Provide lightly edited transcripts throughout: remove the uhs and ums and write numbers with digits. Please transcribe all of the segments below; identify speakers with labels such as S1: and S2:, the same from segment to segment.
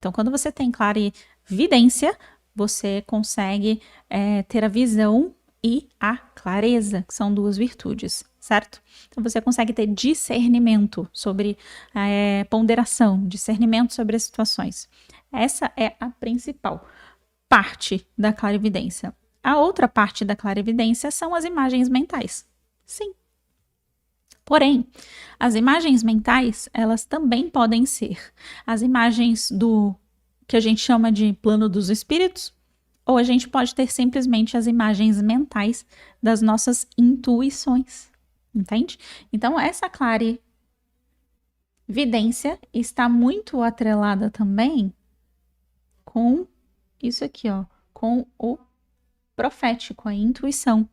S1: Então, quando você tem clarividência, você consegue ter a visão e a clareza, que são duas virtudes, certo? Então, você consegue ter discernimento sobre ponderação, discernimento sobre as situações. Essa é a principal parte da clarividência. A outra parte da clarividência são as imagens mentais. Sim. Porém, as imagens mentais, elas também podem ser as imagens do que a gente chama de plano dos espíritos, ou a gente pode ter simplesmente as imagens mentais das nossas intuições, entende? Então, essa clarividência está muito atrelada também com isso aqui, ó, com o profético, a intuição.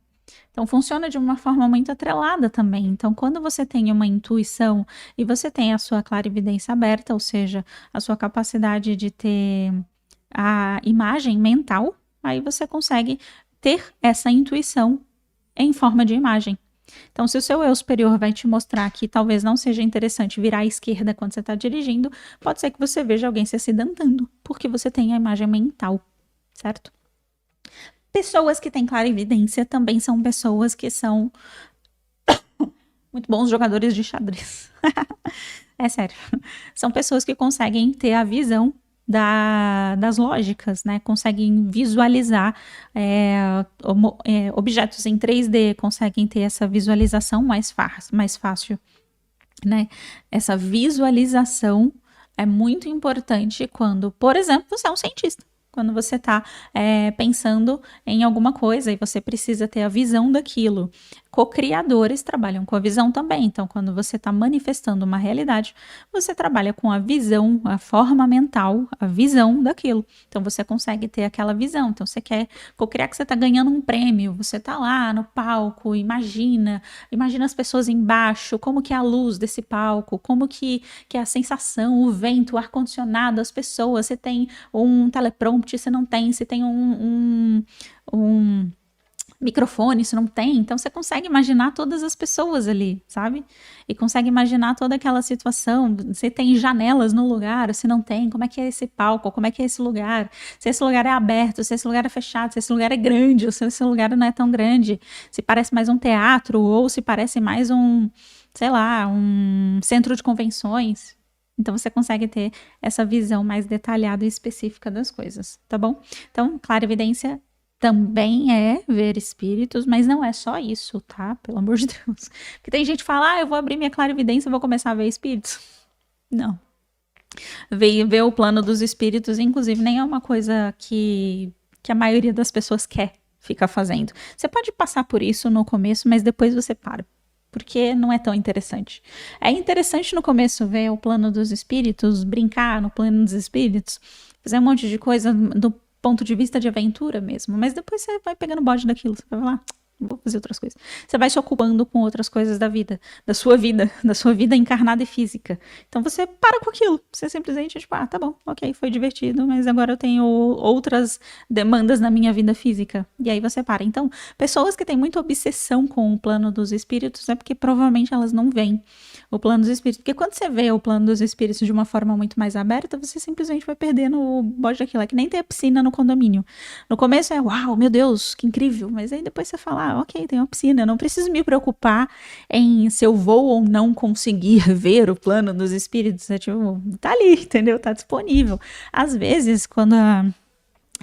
S1: Então, funciona de uma forma muito atrelada também. Então, quando você tem uma intuição e você tem a sua clarividência aberta, ou seja, a sua capacidade de ter a imagem mental, aí você consegue ter essa intuição em forma de imagem. Então, se o seu eu superior vai te mostrar que talvez não seja interessante virar à esquerda quando você está dirigindo, pode ser que você veja alguém se acidentando, porque você tem a imagem mental, certo? Pessoas que têm clarividência também são pessoas que são muito bons jogadores de xadrez. É sério. São pessoas que conseguem ter a visão das lógicas, né? Conseguem visualizar objetos em 3D, conseguem ter essa visualização mais fácil, né? Essa visualização é muito importante quando, por exemplo, você é um cientista. Quando você está pensando em alguma coisa e você precisa ter a visão daquilo. Co-criadores trabalham com a visão também. Então, quando você está manifestando uma realidade, você trabalha com a visão, a forma mental, a visão daquilo. Então, você consegue ter aquela visão. Então, você quer co-criar que você está ganhando um prêmio, você está lá no palco, imagina as pessoas embaixo, como que é a luz desse palco, como que é a sensação, o vento, o ar-condicionado, as pessoas, você tem um teleprompter, você não tem, você tem um microfone, se não tem, então você consegue imaginar todas as pessoas ali, sabe? E consegue imaginar toda aquela situação, se tem janelas no lugar, se não tem, como é que é esse palco, como é que é esse lugar, se esse lugar é aberto, se esse lugar é fechado, se esse lugar é grande, ou se esse lugar não é tão grande, se parece mais um teatro, ou se parece mais sei lá, um centro de convenções. Então você consegue ter essa visão mais detalhada e específica das coisas, tá bom? Então, clarividência também é ver espíritos, mas não é só isso, tá? Pelo amor de Deus. Porque tem gente que fala, eu vou abrir minha clarividência e vou começar a ver espíritos. Não. Ver o plano dos espíritos, inclusive, nem é uma coisa que a maioria das pessoas quer ficar fazendo. Você pode passar por isso no começo, mas depois você para. Porque não é tão interessante. É interessante no começo ver o plano dos espíritos, brincar no plano dos espíritos, fazer um monte de coisa do ponto de vista de aventura mesmo, mas depois você vai pegando bode daquilo, você vai lá, vou fazer outras coisas. Você vai se ocupando com outras coisas da vida, da sua vida encarnada e física. Então você para com aquilo, você simplesmente, tipo, tá bom, ok, foi divertido, mas agora eu tenho outras demandas na minha vida física. E aí você para. Então, pessoas que têm muita obsessão com o plano dos espíritos é porque provavelmente elas não veem o plano dos espíritos. Porque quando você vê o plano dos espíritos de uma forma muito mais aberta, você simplesmente vai perdendo o bode daquilo. É que nem ter piscina no condomínio. No começo é, uau, meu Deus, que incrível. Mas aí depois você fala, ok, tem uma piscina. Eu não preciso me preocupar em se eu vou ou não conseguir ver o plano dos espíritos. É tipo, tá ali, entendeu? Tá disponível. Às vezes, quando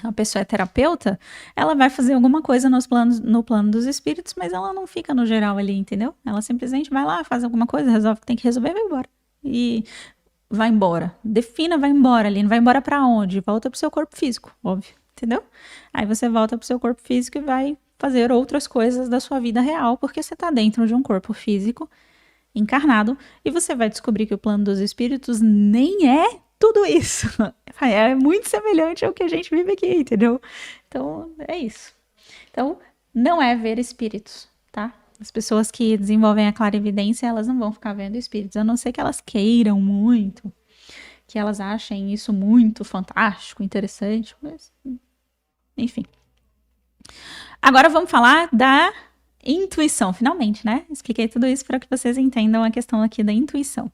S1: a pessoa é terapeuta, ela vai fazer alguma coisa no plano dos espíritos, mas ela não fica no geral ali, entendeu? Ela simplesmente vai lá, faz alguma coisa, resolve o que tem que resolver e vai embora. E vai embora. Defina, vai embora ali. Não vai embora pra onde? Volta pro seu corpo físico, óbvio, entendeu? Aí você volta pro seu corpo físico e vai fazer outras coisas da sua vida real, porque você tá dentro de um corpo físico encarnado e você vai descobrir que o plano dos espíritos nem é tudo isso. É muito semelhante ao que a gente vive aqui, entendeu? Então, é isso. Então, não é ver espíritos, tá? As pessoas que desenvolvem a clarividência, elas não vão ficar vendo espíritos, a não ser que elas queiram muito, que elas achem isso muito fantástico, interessante, mas enfim. Agora vamos falar da intuição, finalmente, né? Expliquei tudo isso para que vocês entendam a questão aqui da intuição.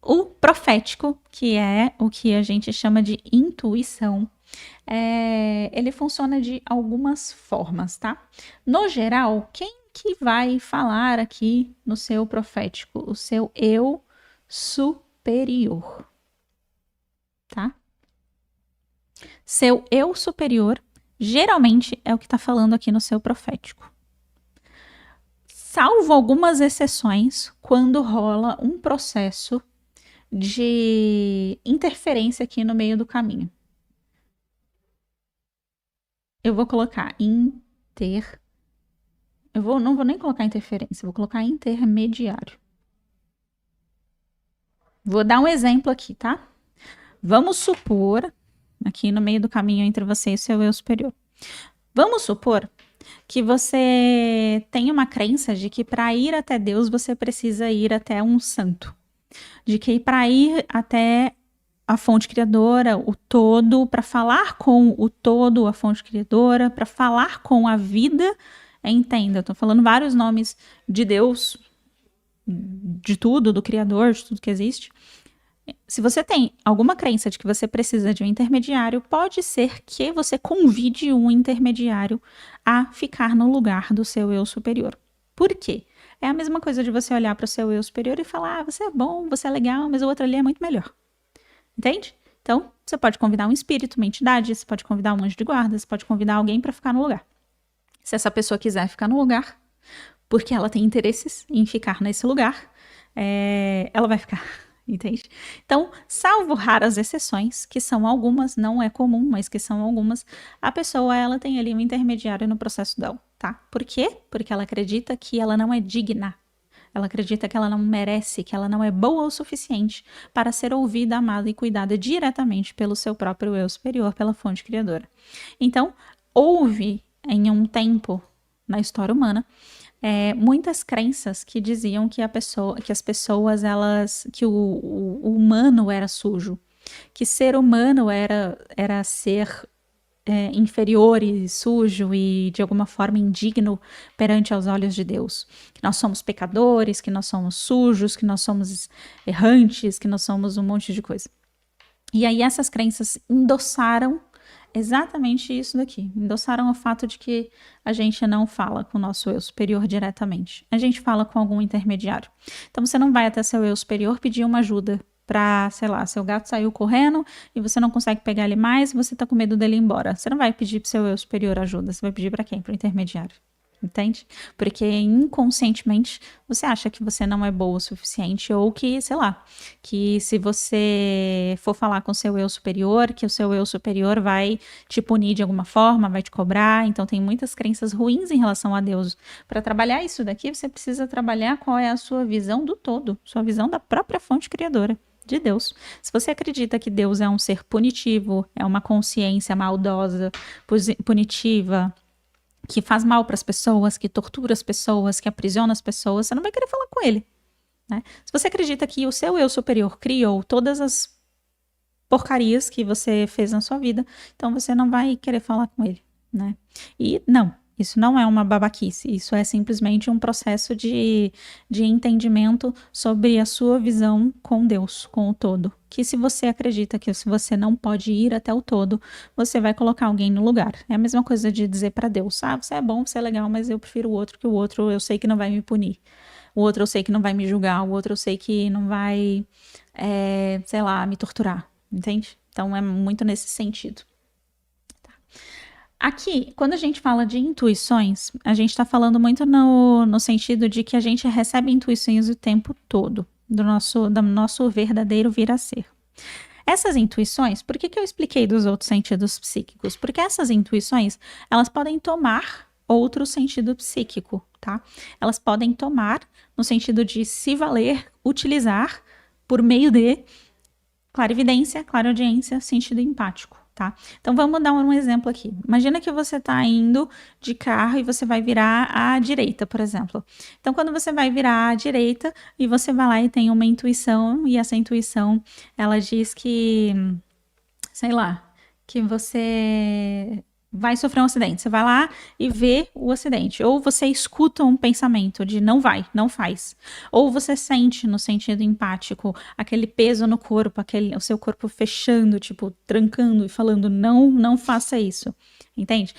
S1: O profético, que é o que a gente chama de intuição, ele funciona de algumas formas, tá? No geral, quem que vai falar aqui no seu profético? O seu eu superior, tá? Seu eu superior geralmente é o que está falando aqui no seu profético. Salvo algumas exceções, quando rola um processo de interferência aqui no meio do caminho. Eu vou colocar não vou nem colocar interferência, vou colocar intermediário. Vou dar um exemplo aqui, tá? Vamos supor, aqui no meio do caminho entre você e o seu eu superior. Vamos supor que você tem uma crença de que para ir até Deus você precisa ir até um santo. De que para ir até a fonte criadora, o todo, para falar com o todo, a fonte criadora, para falar com a vida, entenda, eu tô falando vários nomes de Deus, de tudo, do Criador, de tudo que existe. Se você tem alguma crença de que você precisa de um intermediário, pode ser que você convide um intermediário a ficar no lugar do seu eu superior. Por quê? É a mesma coisa de você olhar para o seu eu superior e falar: você é bom, você é legal, mas o outro ali é muito melhor. Entende? Então, você pode convidar um espírito, uma entidade, você pode convidar um anjo de guarda, você pode convidar alguém para ficar no lugar. Se essa pessoa quiser ficar no lugar, porque ela tem interesses em ficar nesse lugar, ela vai ficar. Entende? Então, salvo raras exceções, que são algumas, não é comum, mas que são algumas, a pessoa ela tem ali um intermediário no processo dela, tá? Por quê? Porque ela acredita que ela não é digna. Ela acredita que ela não merece, que ela não é boa o suficiente para ser ouvida, amada e cuidada diretamente pelo seu próprio eu superior, pela fonte criadora. Então, houve em um tempo na história humana muitas crenças que diziam que as pessoas, que o humano era sujo, que ser humano era ser inferior e sujo e de alguma forma indigno perante aos olhos de Deus. Que nós somos pecadores, que nós somos sujos, que nós somos errantes, que nós somos um monte de coisa. E aí essas crenças endossaram exatamente isso daqui. Endossaram o fato de que a gente não fala com o nosso eu superior diretamente. A gente fala com algum intermediário. Então você não vai até seu eu superior pedir uma ajuda para, sei lá, seu gato saiu correndo e você não consegue pegar ele mais e você tá com medo dele ir embora. Você não vai pedir pro seu eu superior ajuda, você vai pedir para quem? Pro intermediário. Entende? Porque inconscientemente você acha que você não é boa o suficiente ou que, sei lá, que se você for falar com o seu eu superior, que o seu eu superior vai te punir de alguma forma, vai te cobrar. Então tem muitas crenças ruins em relação a Deus. Para trabalhar isso daqui, você precisa trabalhar qual é a sua visão do todo, sua visão da própria fonte criadora. De Deus. Se você acredita que Deus é um ser punitivo, é uma consciência maldosa, punitiva, que faz mal para as pessoas, que tortura as pessoas, que aprisiona as pessoas, você não vai querer falar com ele. Né? Se você acredita que o seu eu superior criou todas as porcarias que você fez na sua vida, então você não vai querer falar com ele. Né? E não, isso não é uma babaquice, isso é simplesmente um processo de entendimento sobre a sua visão com Deus, com o todo. Que se você acredita que se você não pode ir até o todo, você vai colocar alguém no lugar. É a mesma coisa de dizer para Deus: você é bom, você é legal, mas eu prefiro o outro, que o outro eu sei que não vai me punir. O outro eu sei que não vai me julgar, o outro eu sei que não vai, sei lá, me torturar, entende? Então é muito nesse sentido. Aqui, quando a gente fala de intuições, a gente está falando muito no sentido de que a gente recebe intuições o tempo todo, do nosso verdadeiro vir a ser. Essas intuições, por que eu expliquei dos outros sentidos psíquicos? Porque essas intuições, elas podem tomar outro sentido psíquico, tá? Elas podem tomar no sentido de se valer, utilizar por meio de clarividência, clareaudiência, sentido empático. Tá? Então vamos dar um exemplo aqui. Imagina que você está indo de carro e você vai virar à direita, por exemplo. Então quando você vai virar à direita e você vai lá e tem uma intuição, e essa intuição ela diz que, sei lá, que você vai sofrer um acidente. Você vai lá e vê o acidente. Ou você escuta um pensamento de não vai, não faz. Ou você sente, no sentido empático, aquele peso no corpo, o seu corpo fechando, tipo, trancando e falando não, não faça isso. Entende?